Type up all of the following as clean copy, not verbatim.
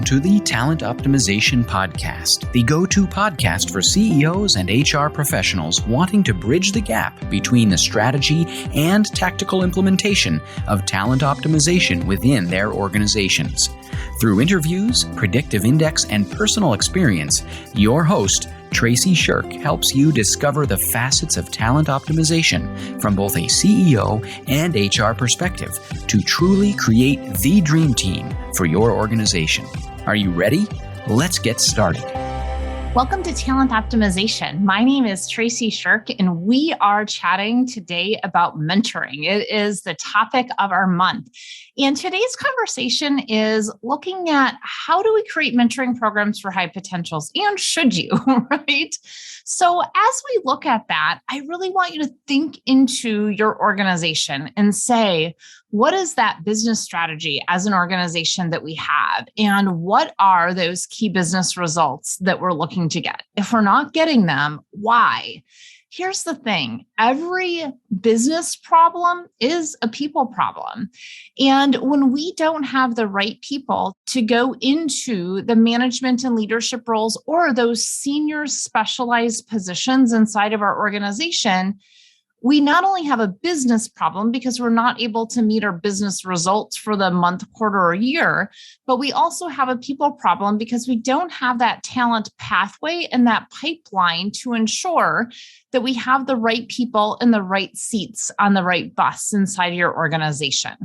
to the Talent Optimization Podcast, the go-to podcast for CEOs and HR professionals wanting to bridge the gap between the strategy and tactical implementation of talent optimization within their organizations. Through interviews, predictive index, and personal experience, your host, Traci Scherck, helps you discover the facets of talent optimization from both a CEO and HR perspective to truly create the dream team for your organization. Are you ready? Let's get started. Welcome to Talent Optimization. My name is Traci Scherck, and we are chatting today about mentoring. It is the topic of our month. And today's conversation is looking at how do we create mentoring programs for high potentials, and should you, right? So as we look at that, I really want you to think into your organization and say, what is that business strategy as an organization that we have? And what are those key business results that we're looking to get? If we're not getting them, why? Here's the thing. Every business problem is a people problem. And when we don't have the right people to go into the management and leadership roles or those senior specialized positions inside of our organization, we not only have a business problem because we're not able to meet our business results for the month, quarter, or year, but we also have a people problem because we don't have that talent pathway and that pipeline to ensure that we have the right people in the right seats on the right bus inside your organization.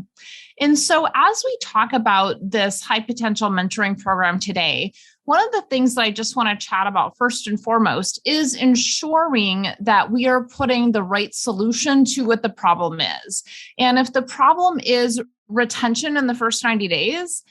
And so as we talk about this high potential mentoring program today, one of the things that I just want to chat about first and foremost is ensuring that we are putting the right solution to what the problem is. And if the problem is retention in the first 90 days,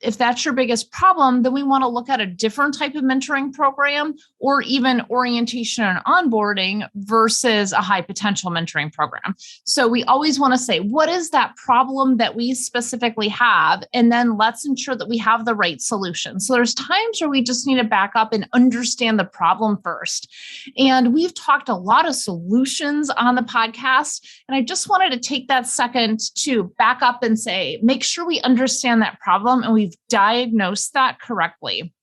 if that's your biggest problem, then we want to look at a different type of mentoring program or even orientation and onboarding versus a high potential mentoring program. So we always want to say, what is that problem that we specifically have? And then let's ensure that we have the right solution. So there's times where we just need to back up and understand the problem first. And we've talked a lot of solutions on the podcast. And I just wanted to take that second to back up and say, make sure we understand that problem and we've diagnosed that correctly.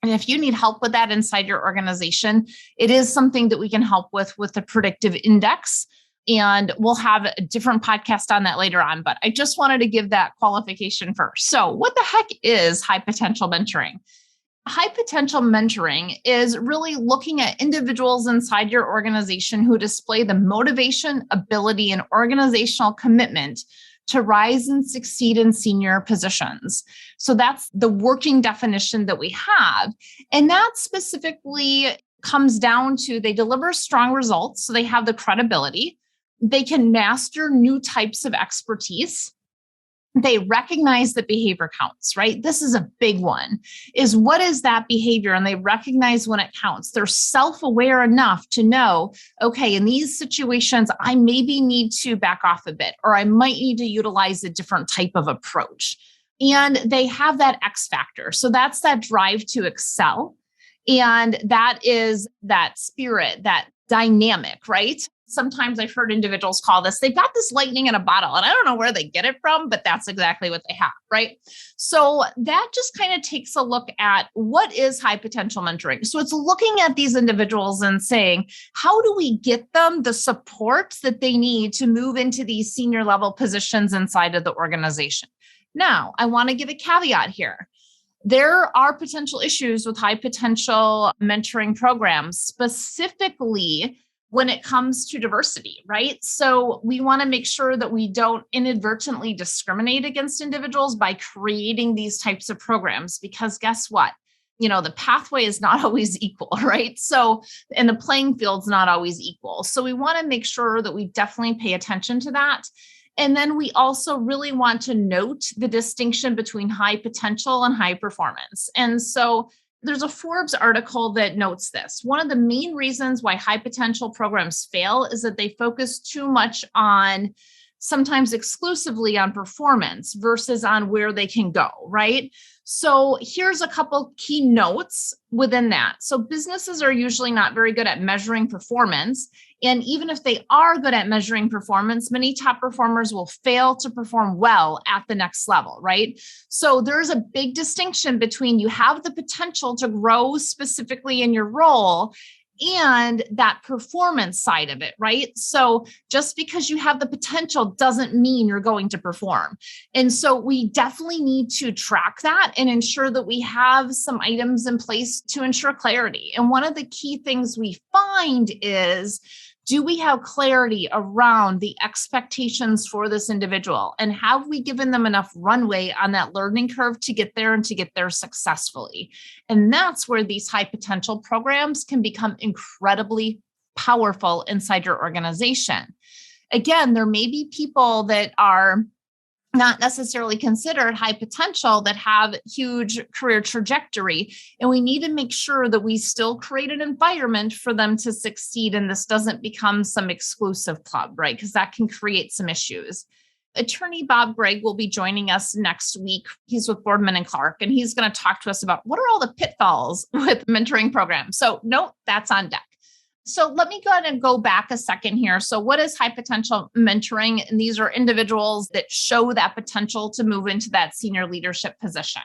And if you need help with that inside your organization, it is something that we can help with the predictive index. And we'll have a different podcast on that later on. But I just wanted to give that qualification first. So what the heck is high potential mentoring? High potential mentoring is really looking at individuals inside your organization who display the motivation, ability, and organizational commitment to rise and succeed in senior positions. So that's the working definition that we have. And that specifically comes down to they deliver strong results. So they have the credibility. They can master new types of expertise. They recognize that behavior counts, right? This is a big one, is what is that behavior? And they recognize when it counts. They're self-aware enough to know, okay, in these situations, I maybe need to back off a bit, or I might need to utilize a different type of approach. And they have that X factor. So that's that drive to excel. And that is that spirit, that dynamic, right? Sometimes I've heard individuals call this, they've got this lightning in a bottle, and I don't know where they get it from, but that's exactly what they have, right? So that just kind of takes a look at what is high potential mentoring. So it's looking at these individuals and saying, how do we get them the support that they need to move into these senior level positions inside of the organization? Now, I want to give a caveat here. There are potential issues with high potential mentoring programs, specifically when it comes to diversity, right? So we want to make sure that we don't inadvertently discriminate against individuals by creating these types of programs, because guess what? The pathway is not always equal, right? So, and the playing field's not always equal. So we want to make sure that we definitely pay attention to that. And then we also really want to note the distinction between high potential and high performance. And so there's a Forbes article that notes this. One of the main reasons why high potential programs fail is that they focus too much on sometimes exclusively on performance versus on where they can go, right? So here's a couple key notes within that. So businesses are usually not very good at measuring performance. And even if they are good at measuring performance, many top performers will fail to perform well at the next level, right? So there's a big distinction between you have the potential to grow specifically in your role and that performance side of it, right? So just because you have the potential doesn't mean you're going to perform. And so we definitely need to track that and ensure that we have some items in place to ensure clarity. And one of the key things we find is, do we have clarity around the expectations for this individual? And have we given them enough runway on that learning curve to get there and to get there successfully? And that's where these high potential programs can become incredibly powerful inside your organization. Again, there may be people that are not necessarily considered high potential that have huge career trajectory. And we need to make sure that we still create an environment for them to succeed. And this doesn't become some exclusive club, right? Because that can create some issues. Attorney Bob Gregg will be joining us next week. He's with Boardman and Clark, and he's going to talk to us about what are all the pitfalls with mentoring programs. So note that's on deck. So let me go ahead and go back a second here. So what is high potential mentoring? And these are individuals that show that potential to move into that senior leadership position.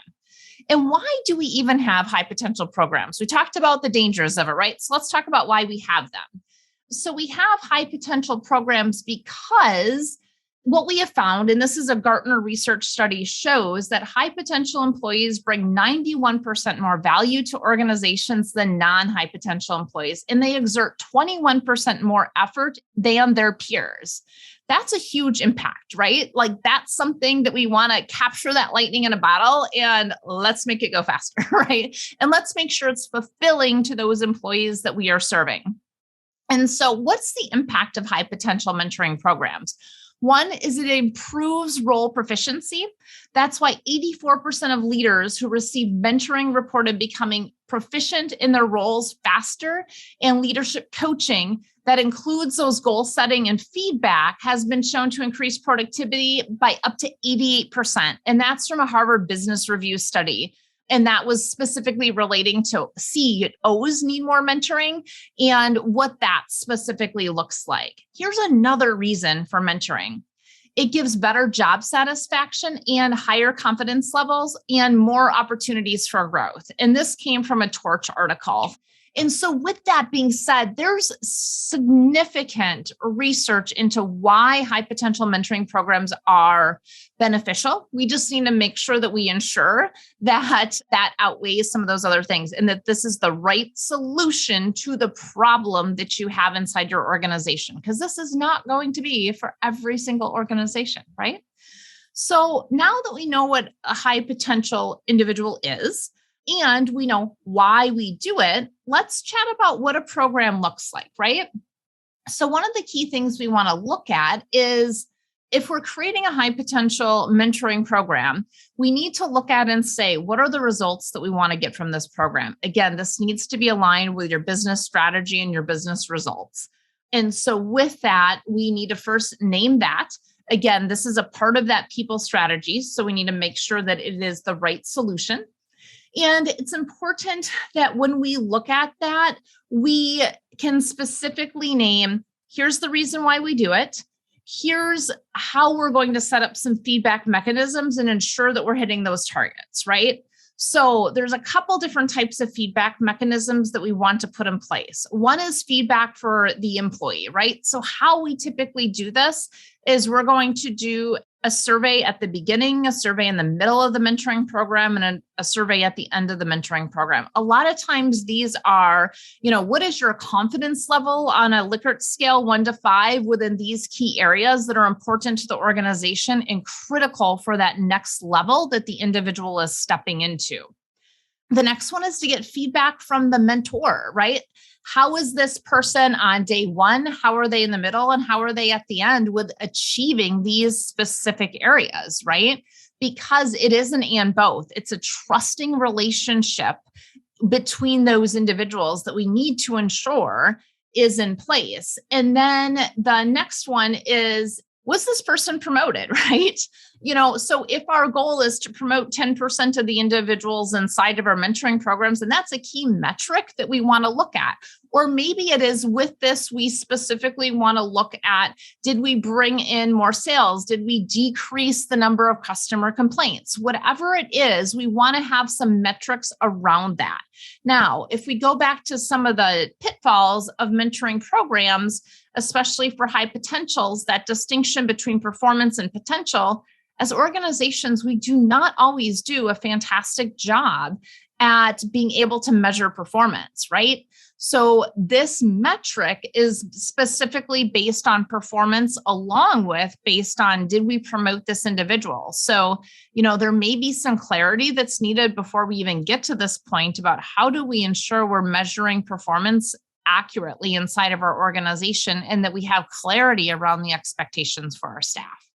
And why do we even have high potential programs? We talked about the dangers of it, right? So let's talk about why we have them. So we have high potential programs because what we have found, and this is a Gartner research study, shows that high potential employees bring 91% more value to organizations than non-high potential employees, and they exert 21% more effort than their peers. That's a huge impact, right? Like that's something that we want to capture that lightning in a bottle and let's make it go faster, right? And let's make sure it's fulfilling to those employees that we are serving. And so what's the impact of high potential mentoring programs? One is it improves role proficiency. That's why 84% of leaders who receive mentoring reported becoming proficient in their roles faster, and leadership coaching that includes those goal setting and feedback has been shown to increase productivity by up to 88%. And that's from a Harvard Business Review study. And that was specifically relating to CEOs need more mentoring and what that specifically looks like. Here's another reason for mentoring. It gives better job satisfaction and higher confidence levels and more opportunities for growth. And this came from a Torch article. And so with that being said, there's significant research into why high potential mentoring programs are beneficial. We just need to make sure that we ensure that that outweighs some of those other things and that this is the right solution to the problem that you have inside your organization, because this is not going to be for every single organization, right? So now that we know what a high potential individual is, and we know why we do it, let's chat about what a program looks like, right? So one of the key things we want to look at is if we're creating a high potential mentoring program, we need to look at and say, what are the results that we want to get from this program? Again, this needs to be aligned with your business strategy and your business results. And so with that, we need to first name that. Again, this is a part of that people strategy. So we need to make sure that it is the right solution. And it's important that when we look at that, we can specifically name, here's the reason why we do it. Here's how we're going to set up some feedback mechanisms and ensure that we're hitting those targets, right? So there's a couple different types of feedback mechanisms that we want to put in place. One is feedback for the employee, right? So how we typically do this is we're going to do a survey at the beginning, a survey in the middle of the mentoring program, and a survey at the end of the mentoring program. A lot of times these are, what is your confidence level on a Likert scale 1 to 5 within these key areas that are important to the organization and critical for that next level that the individual is stepping into. The next one is to get feedback from the mentor, right? How is this person on day 1? How are they in the middle? And how are they at the end with achieving these specific areas, right? Because it is an and both. It's a trusting relationship between those individuals that we need to ensure is in place. And then the next one is, Was this person promoted, right? So if our goal is to promote 10% of the individuals inside of our mentoring programs, and that's a key metric that we want to look at. Or maybe it is with this, we specifically want to look at, did we bring in more sales? Did we decrease the number of customer complaints? Whatever it is, we want to have some metrics around that. Now, if we go back to some of the pitfalls of mentoring programs, especially for high potentials, that distinction between performance and potential, as organizations, we do not always do a fantastic job at being able to measure performance, right? So this metric is specifically based on performance along with based on, did we promote this individual? So, there may be some clarity that's needed before we even get to this point about how do we ensure we're measuring performance accurately inside of our organization and that we have clarity around the expectations for our staff.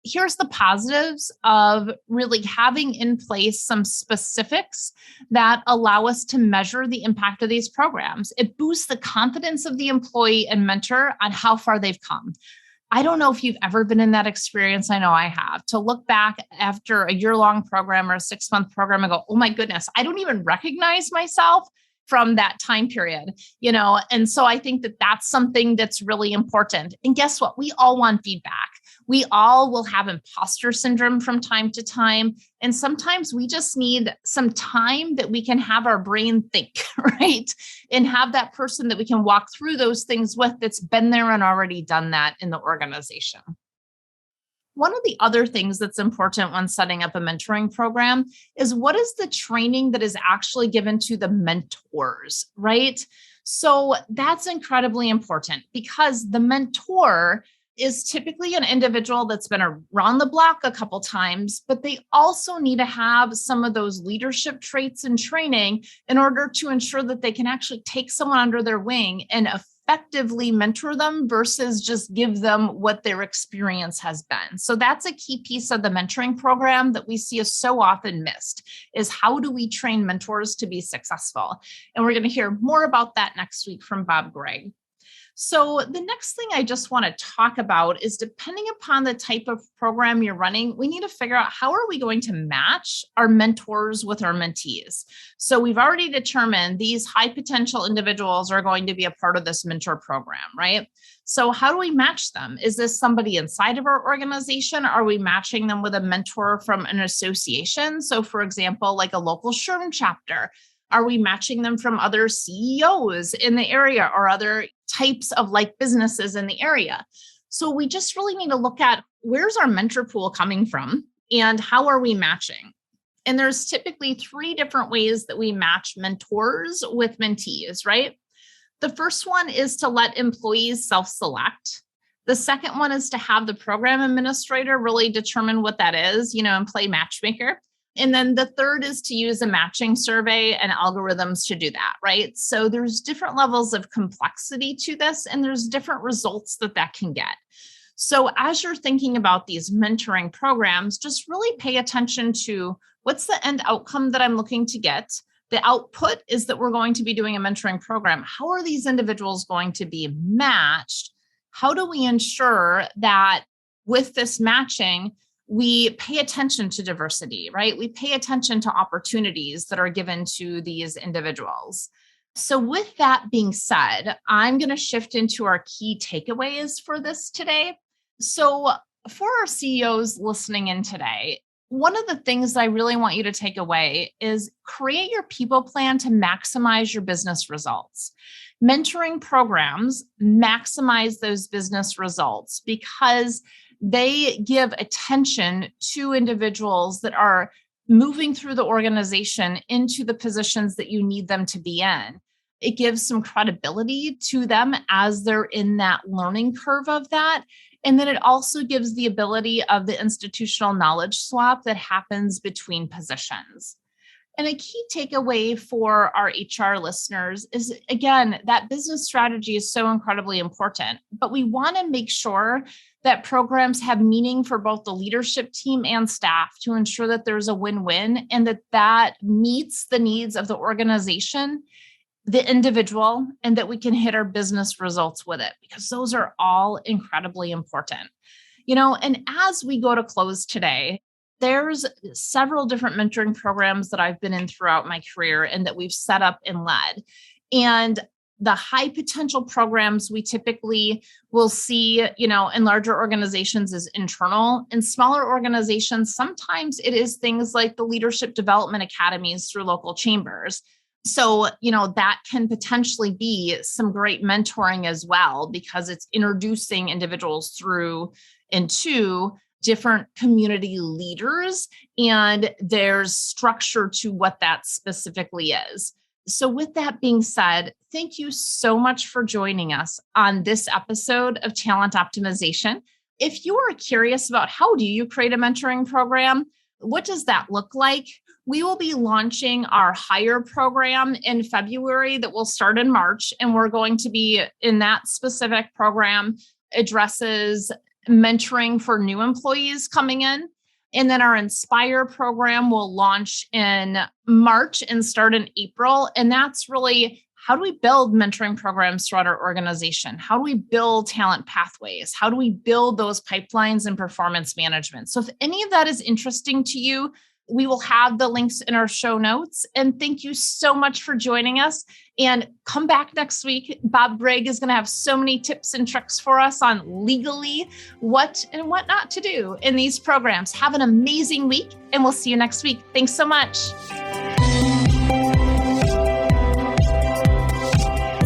Here's the positives of really having in place some specifics that allow us to measure the impact of these programs. It boosts the confidence of the employee and mentor on how far they've come. I don't know if you've ever been in that experience. I know I have, to look back after a year-long program or a 6-month program and go, oh my goodness, I don't even recognize myself from that time period, and so I think that that's something that's really important. And guess what? We all want feedback. We all will have imposter syndrome from time to time. And sometimes we just need some time that we can have our brain think, right? And have that person that we can walk through those things with that's been there and already done that in the organization. One of the other things that's important when setting up a mentoring program is what is the training that is actually given to the mentors, right? So that's incredibly important because the mentor is typically an individual that's been around the block a couple times, but they also need to have some of those leadership traits and training in order to ensure that they can actually take someone under their wing and effectively mentor them versus just give them what their experience has been. So that's a key piece of the mentoring program that we see is so often missed, is how do we train mentors to be successful? And we're going to hear more about that next week from Bob Gregg. So the next thing I just want to talk about is, depending upon the type of program you're running, we need to figure out how are we going to match our mentors with our mentees. So we've already determined these high potential individuals are going to be a part of this mentor program, right? So how do we match them? Is this somebody inside of our organization? Are we matching them with a mentor from an association? So for example, like a local SHRM chapter. Are we matching them from other CEOs in the area or other types of like businesses in the area? So we just really need to look at, where's our mentor pool coming from and how are we matching? And there's typically 3 different ways that we match mentors with mentees, right? The first one is to let employees self-select. The second one is to have the program administrator really determine what that is, and play matchmaker. And then the third is to use a matching survey and algorithms to do that, right? So there's different levels of complexity to this, and there's different results that can get. So as you're thinking about these mentoring programs, just really pay attention to what's the end outcome that I'm looking to get. The output is that we're going to be doing a mentoring program. How are these individuals going to be matched? How do we ensure that with this matching, we pay attention to diversity, right? We pay attention to opportunities that are given to these individuals. So with that being said, I'm going to shift into our key takeaways for this today. So for our CEOs listening in today, one of the things I really want you to take away is create your people plan to maximize your business results. Mentoring programs maximize those business results because they give attention to individuals that are moving through the organization into the positions that you need them to be in. It gives some credibility to them as they're in that learning curve of that. And then it also gives the ability of the institutional knowledge swap that happens between positions. And a key takeaway for our HR listeners is, again, that business strategy is so incredibly important, but we want to make sure that programs have meaning for both the leadership team and staff to ensure that there's a win-win and that meets the needs of the organization, the individual, and that we can hit our business results with it, because those are all incredibly important. And as we go to close today, there's several different mentoring programs that I've been in throughout my career and that we've set up and led. And the high potential programs we typically will see, in larger organizations is internal. In smaller organizations, sometimes it is things like the leadership development academies through local chambers. So, that can potentially be some great mentoring as well, because it's introducing individuals through into different community leaders, and there's structure to what that specifically is. So with that being said, thank you so much for joining us on this episode of Talent Optimization. If you are curious about how do you create a mentoring program, what does that look like? We will be launching our Hire program in February that will start in March. And we're going to be in that specific program addresses mentoring for new employees coming in. And then our Inspire program will launch in March and start in April. And that's really, how do we build mentoring programs throughout our organization? How do we build talent pathways? How do we build those pipelines and performance management? So if any of that is interesting to you, we will have the links in our show notes. And thank you so much for joining us. And come back next week. Bob Brigg is going to have so many tips and tricks for us on legally what and what not to do in these programs. Have an amazing week, and we'll see you next week. Thanks so much.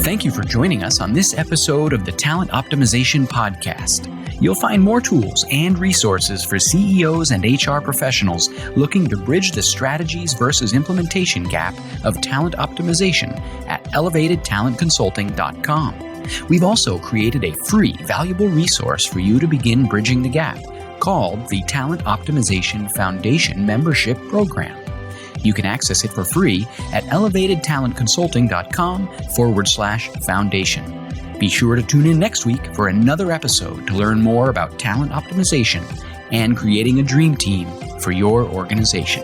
Thank you for joining us on this episode of the Talent Optimization Podcast. You'll find more tools and resources for CEOs and HR professionals looking to bridge the strategies versus implementation gap of talent optimization at elevatedtalentconsulting.com. We've also created a free, valuable resource for you to begin bridging the gap called the Talent Optimization Foundation Membership Program. You can access it for free at elevatedtalentconsulting.com/foundation. Be sure to tune in next week for another episode to learn more about talent optimization and creating a dream team for your organization.